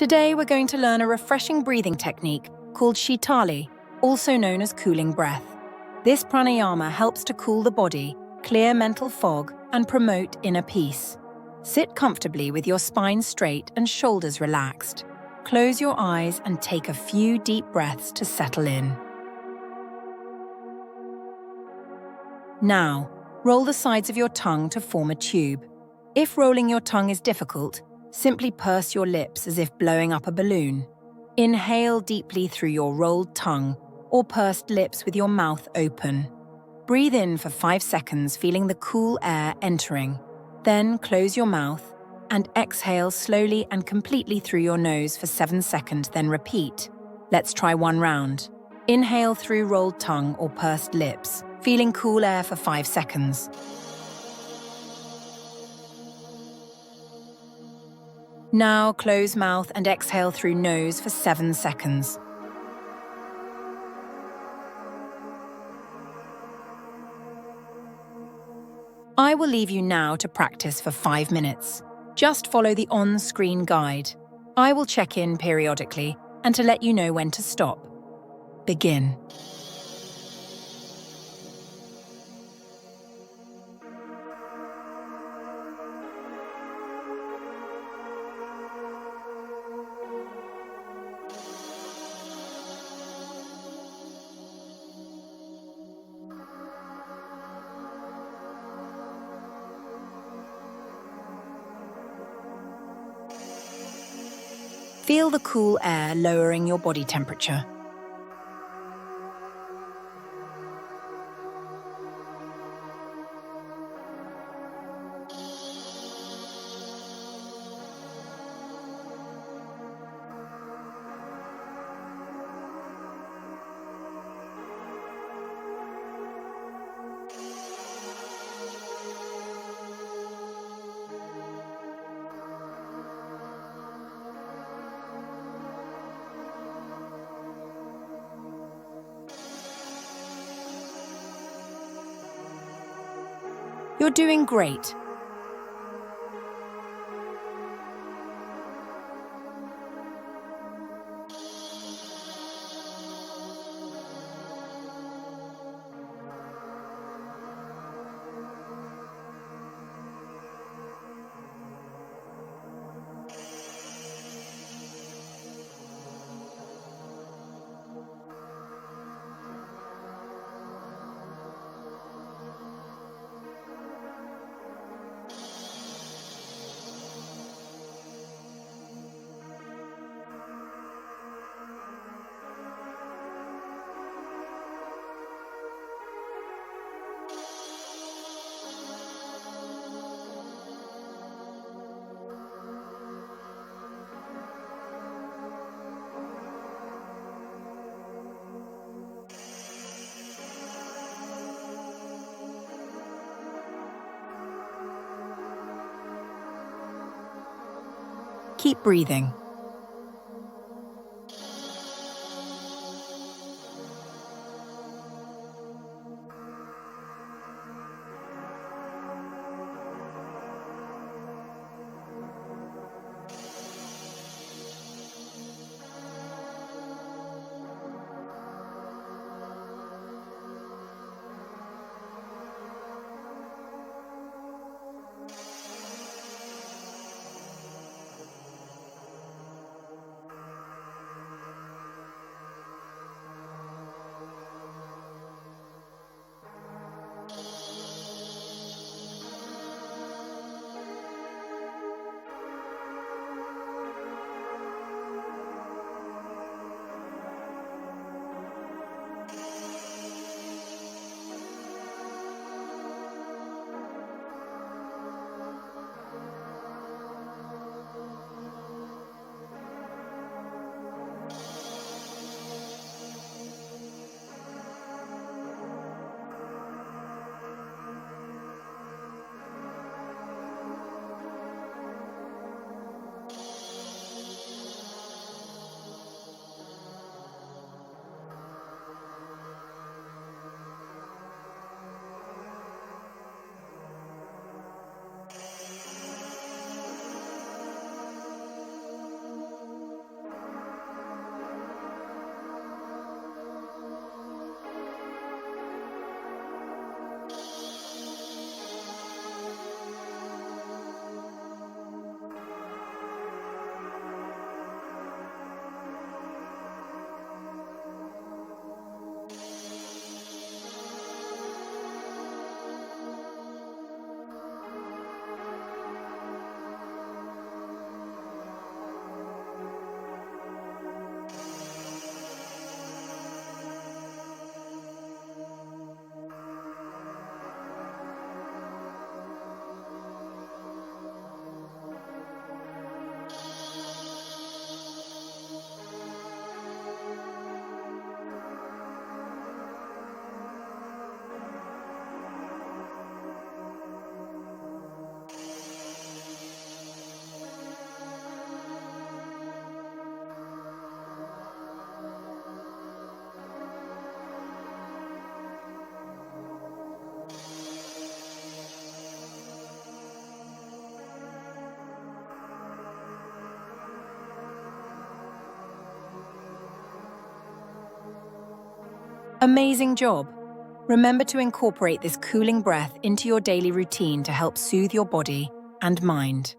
Today we're going to learn a refreshing breathing technique called Sheetali, also known as cooling breath. This pranayama helps to cool the body, clear mental fog, and promote inner peace. Sit comfortably with your spine straight and shoulders relaxed. Close your eyes and take a few deep breaths to settle in. Now, roll the sides of your tongue to form a tube. If rolling your tongue is difficult, simply purse your lips as if blowing up a balloon. Inhale deeply through your rolled tongue or pursed lips with your mouth open. Breathe in for 5 seconds, feeling the cool air entering. Then close your mouth and exhale slowly and completely through your nose for 7 seconds, then repeat. Let's try one round. Inhale through rolled tongue or pursed lips, feeling cool air for 5 seconds. Now close mouth and exhale through nose for 7 seconds. I will leave you now to practice for 5 minutes. Just follow the on-screen guide. I will check in periodically and to let you know when to stop. Begin. Feel the cool air lowering your body temperature. You're doing great. Keep breathing. Amazing job! Remember to incorporate this cooling breath into your daily routine to help soothe your body and mind.